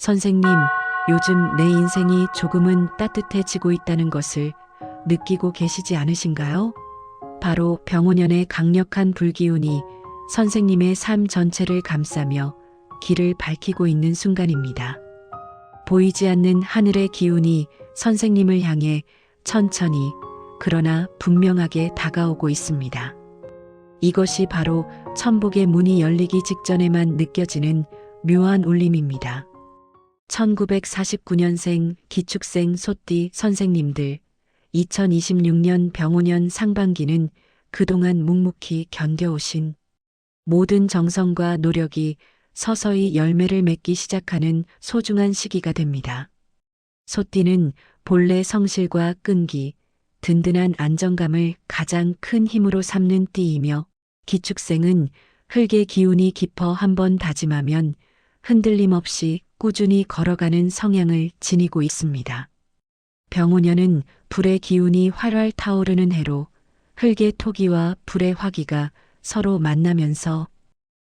선생님, 요즘 내 인생이 조금은 따뜻해지고 있다는 것을 느끼고 계시지 않으신가요? 바로 병오년의 강력한 불기운이 선생님의 삶 전체를 감싸며 길을 밝히고 있는 순간입니다. 보이지 않는 하늘의 기운이 선생님을 향해 천천히 그러나 분명하게 다가오고 있습니다. 이것이 바로 천복의 문이 열리기 직전에만 느껴지는 묘한 울림입니다. 1949년생 기축생 소띠 선생님들, 2026년 병오년 상반기는 그동안 묵묵히 견뎌오신 모든 정성과 노력이 서서히 열매를 맺기 시작하는 소중한 시기가 됩니다. 소띠는 본래 성실과 끈기, 든든한 안정감을 가장 큰 힘으로 삼는 띠이며, 기축생은 흙의 기운이 깊어 한번 다짐하면 흔들림 없이 꾸준히 걸어가는 성향을 지니고 있습니다. 병오년은 불의 기운이 활활 타오르는 해로 흙의 토기와 불의 화기가 서로 만나면서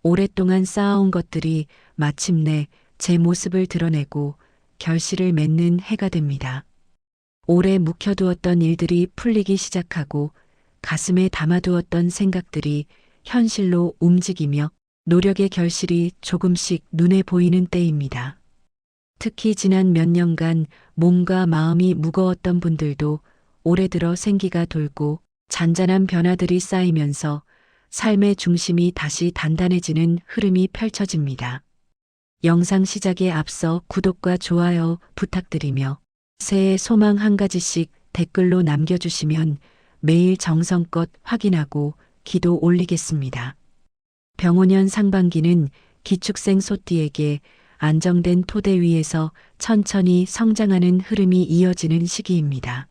오랫동안 쌓아온 것들이 마침내 제 모습을 드러내고 결실을 맺는 해가 됩니다. 오래 묵혀두었던 일들이 풀리기 시작하고 가슴에 담아두었던 생각들이 현실로 움직이며 노력의 결실이 조금씩 눈에 보이는 때입니다. 특히 지난 몇 년간 몸과 마음이 무거웠던 분들도 올해 들어 생기가 돌고 잔잔한 변화들이 쌓이면서 삶의 중심이 다시 단단해지는 흐름이 펼쳐집니다. 영상 시작에 앞서 구독과 좋아요 부탁드리며 새해 소망 한 가지씩 댓글로 남겨주시면 매일 정성껏 확인하고 기도 올리겠습니다. 병오년 상반기는 기축생 소띠에게 안정된 토대 위에서 천천히 성장하는 흐름이 이어지는 시기입니다.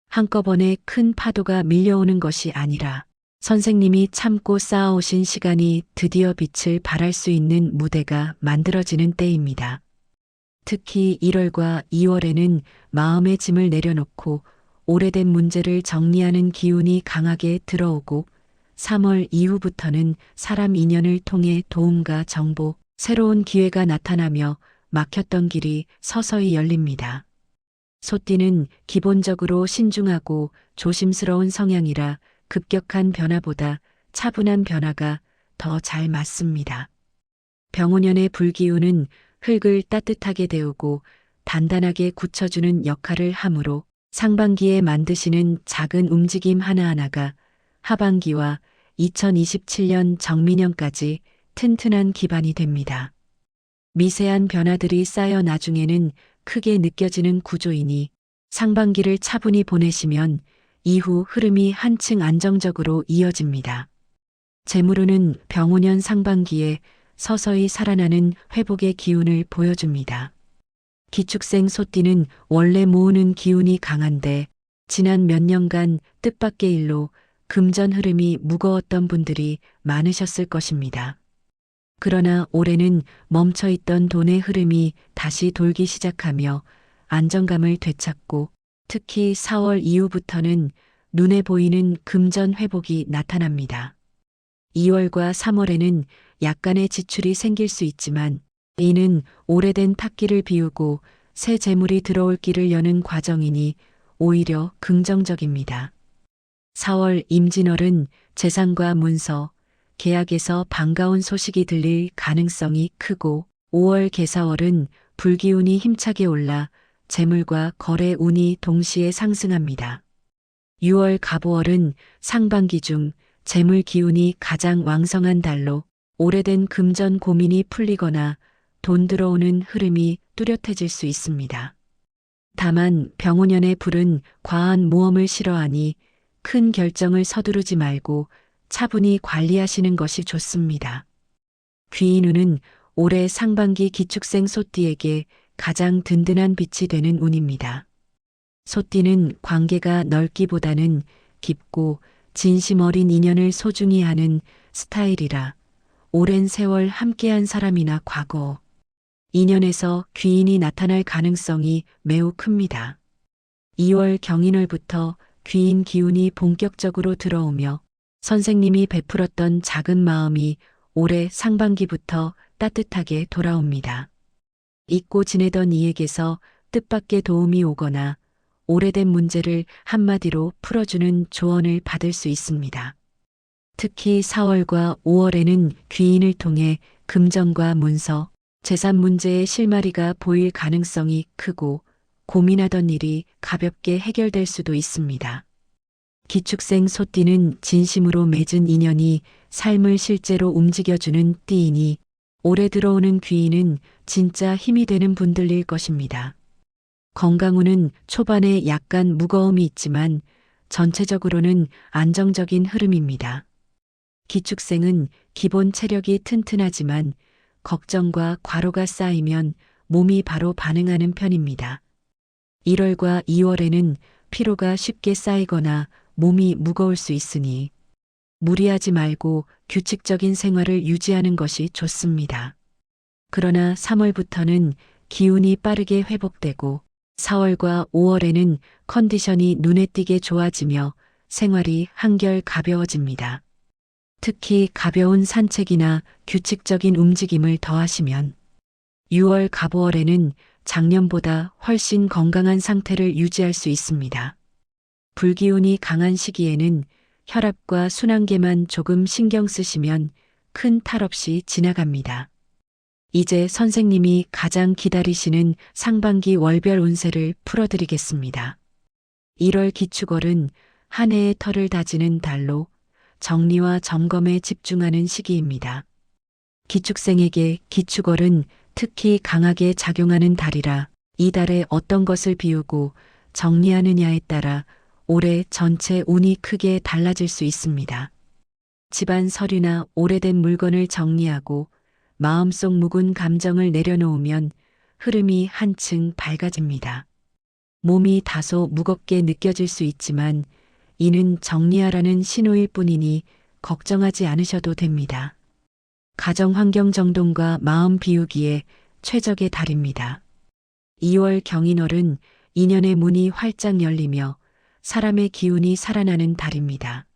한꺼번에 큰 파도가 밀려오는 것이 아니라 선생님이 참고 쌓아오신 시간이 드디어 빛을 발할 수 있는 무대가 만들어지는 때입니다. 특히 1월과 2월에는 마음의 짐을 내려놓고 오래된 문제를 정리하는 기운이 강하게 들어오고 3월 이후부터는 사람 인연을 통해 도움과 정보, 새로운 기회가 나타나며 막혔던 길이 서서히 열립니다. 소띠는 기본적으로 신중하고 조심스러운 성향이라 급격한 변화보다 차분한 변화가 더 잘 맞습니다. 병오년의 불기운은 흙을 따뜻하게 데우고 단단하게 굳혀주는 역할을 하므로 상반기에 만드시는 작은 움직임 하나하나가 하반기와 2027년 정민년까지 튼튼한 기반이 됩니다. 미세한 변화들이 쌓여 나중에는 크게 느껴지는 구조이니 상반기를 차분히 보내시면 이후 흐름이 한층 안정적으로 이어집니다. 재물운은 병오년 상반기에 서서히 살아나는 회복의 기운을 보여줍니다. 기축생 소띠는 원래 모으는 기운이 강한데 지난 몇 년간 뜻밖의 일로 금전 흐름이 무거웠던 분들이 많으셨을 것입니다. 그러나 올해는 멈춰있던 돈의 흐름이 다시 돌기 시작하며 안정감을 되찾고 특히 4월 이후부터는 눈에 보이는 금전 회복이 나타납니다. 2월과 3월에는 약간의 지출이 생길 수 있지만 이는 오래된 탁기를 비우고 새 재물이 들어올 길을 여는 과정이니 오히려 긍정적입니다. 4월 임진월은 재산과 문서, 계약에서 반가운 소식이 들릴 가능성이 크고 5월 계사월은 불기운이 힘차게 올라 재물과 거래 운이 동시에 상승합니다. 6월 갑오월은 상반기 중 재물 기운이 가장 왕성한 달로 오래된 금전 고민이 풀리거나 돈 들어오는 흐름이 뚜렷해질 수 있습니다. 다만 병오년의 불은 과한 모험을 싫어하니 큰 결정을 서두르지 말고 차분히 관리하시는 것이 좋습니다. 귀인운은 올해 상반기 기축생 소띠에게 가장 든든한 빛이 되는 운입니다. 소띠는 관계가 넓기보다는 깊고 진심 어린 인연을 소중히 하는 스타일이라 오랜 세월 함께한 사람이나 과거, 인연에서 귀인이 나타날 가능성이 매우 큽니다. 2월 경인월부터 귀인 기운이 본격적으로 들어오며 선생님이 베풀었던 작은 마음이 올해 상반기부터 따뜻하게 돌아옵니다. 잊고 지내던 이에게서 뜻밖의 도움이 오거나 오래된 문제를 한마디로 풀어주는 조언을 받을 수 있습니다. 특히 4월과 5월에는 귀인을 통해 금전과 문서, 재산 문제의 실마리가 보일 가능성이 크고 고민하던 일이 가볍게 해결될 수도 있습니다. 기축생 소띠는 진심으로 맺은 인연이 삶을 실제로 움직여주는 띠이니 올해 들어오는 귀인은 진짜 힘이 되는 분들일 것입니다. 건강운은 초반에 약간 무거움이 있지만 전체적으로는 안정적인 흐름입니다. 기축생은 기본 체력이 튼튼하지만 걱정과 과로가 쌓이면 몸이 바로 반응하는 편입니다. 1월과 2월에는 피로가 쉽게 쌓이거나 몸이 무거울 수 있으니 무리하지 말고 규칙적인 생활을 유지하는 것이 좋습니다. 그러나 3월부터는 기운이 빠르게 회복되고 4월과 5월에는 컨디션이 눈에 띄게 좋아지며 생활이 한결 가벼워집니다. 특히 가벼운 산책이나 규칙적인 움직임을 더하시면 6월 갑오월에는 작년보다 훨씬 건강한 상태를 유지할 수 있습니다. 불기운이 강한 시기에는 혈압과 순환계만 조금 신경 쓰시면 큰 탈 없이 지나갑니다. 이제 선생님이 가장 기다리시는 상반기 월별 운세를 풀어드리겠습니다. 1월 기축월은 한 해의 터를 다지는 달로 정리와 점검에 집중하는 시기입니다. 기축생에게 기축월은 특히 강하게 작용하는 달이라 이 달에 어떤 것을 비우고 정리하느냐에 따라 올해 전체 운이 크게 달라질 수 있습니다. 집안 서류나 오래된 물건을 정리하고 마음속 묵은 감정을 내려놓으면 흐름이 한층 밝아집니다. 몸이 다소 무겁게 느껴질 수 있지만 이는 정리하라는 신호일 뿐이니 걱정하지 않으셔도 됩니다. 가정 환경 정돈과 마음 비우기에 최적의 달입니다. 2월 경인월은 인연의 문이 활짝 열리며 사람의 기운이 살아나는 달입니다.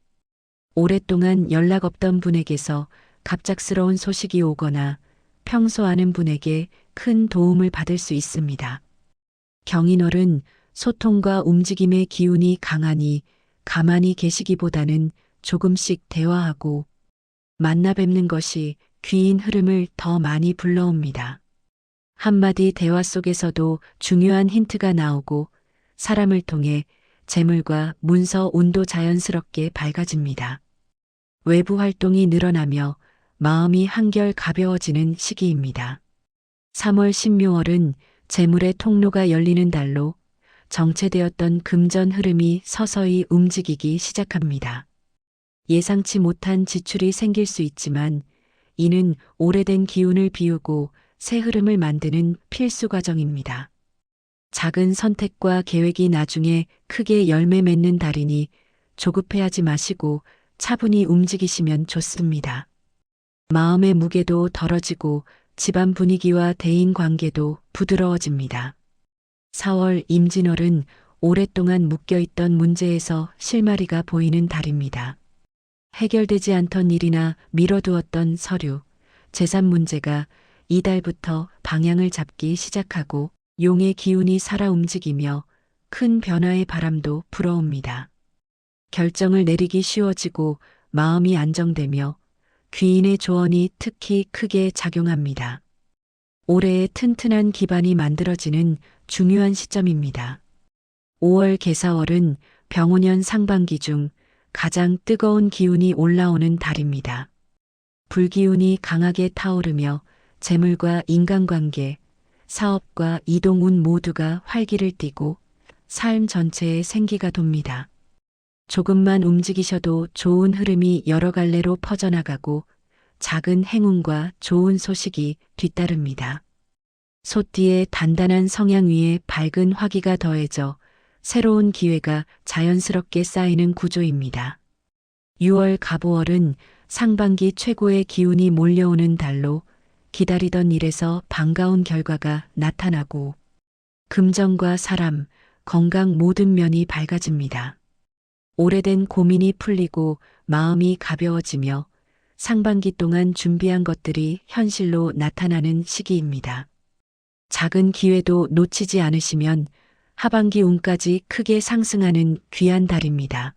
오랫동안 연락 없던 분에게서 갑작스러운 소식이 오거나 평소 아는 분에게 큰 도움을 받을 수 있습니다. 경인월은 소통과 움직임의 기운이 강하니 가만히 계시기보다는 조금씩 대화하고 만나 뵙는 것이 귀인 흐름을 더 많이 불러옵니다. 한마디 대화 속에서도 중요한 힌트가 나오고 사람을 통해 재물과 문서 운도 자연스럽게 밝아집니다. 외부 활동이 늘어나며 마음이 한결 가벼워지는 시기입니다. 3월 신묘월은 재물의 통로가 열리는 달로 정체되었던 금전 흐름이 서서히 움직이기 시작합니다. 예상치 못한 지출이 생길 수 있지만 이는 오래된 기운을 비우고 새 흐름을 만드는 필수 과정입니다. 작은 선택과 계획이 나중에 크게 열매 맺는 달이니 조급해하지 마시고 차분히 움직이시면 좋습니다. 마음의 무게도 덜어지고 집안 분위기와 대인 관계도 부드러워집니다. 4월 임진월은 오랫동안 묶여있던 문제에서 실마리가 보이는 달입니다. 해결되지 않던 일이나 미뤄두었던 서류, 재산 문제가 이달부터 방향을 잡기 시작하고 용의 기운이 살아 움직이며 큰 변화의 바람도 불어옵니다. 결정을 내리기 쉬워지고 마음이 안정되며 귀인의 조언이 특히 크게 작용합니다. 올해의 튼튼한 기반이 만들어지는 중요한 시점입니다. 5월 개사월은 병오년 상반기 중 가장 뜨거운 기운이 올라오는 달입니다. 불기운이 강하게 타오르며 재물과 인간관계, 사업과 이동운 모두가 활기를 띠고 삶 전체에 생기가 돕니다. 조금만 움직이셔도 좋은 흐름이 여러 갈래로 퍼져나가고 작은 행운과 좋은 소식이 뒤따릅니다. 소띠의 단단한 성향 위에 밝은 화기가 더해져 새로운 기회가 자연스럽게 쌓이는 구조입니다. 6월 갑오월은 상반기 최고의 기운이 몰려오는 달로 기다리던 일에서 반가운 결과가 나타나고 금전과 사람, 건강 모든 면이 밝아집니다. 오래된 고민이 풀리고 마음이 가벼워지며 상반기 동안 준비한 것들이 현실로 나타나는 시기입니다. 작은 기회도 놓치지 않으시면 하반기 운까지 크게 상승하는 귀한 달입니다.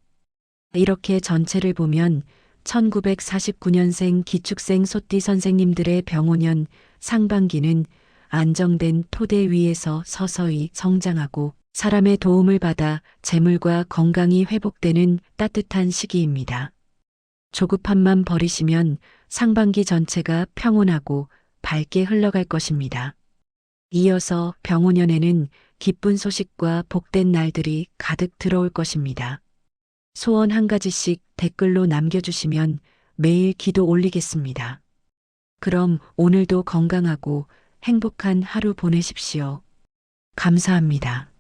이렇게 전체를 보면 1949년생 기축생 소띠 선생님들의 병오년 상반기는 안정된 토대 위에서 서서히 성장하고 사람의 도움을 받아 재물과 건강이 회복되는 따뜻한 시기입니다. 조급함만 버리시면 상반기 전체가 평온하고 밝게 흘러갈 것입니다. 이어서 병오년에는 기쁜 소식과 복된 날들이 가득 들어올 것입니다. 소원 한 가지씩 댓글로 남겨주시면 매일 기도 올리겠습니다. 그럼 오늘도 건강하고 행복한 하루 보내십시오. 감사합니다.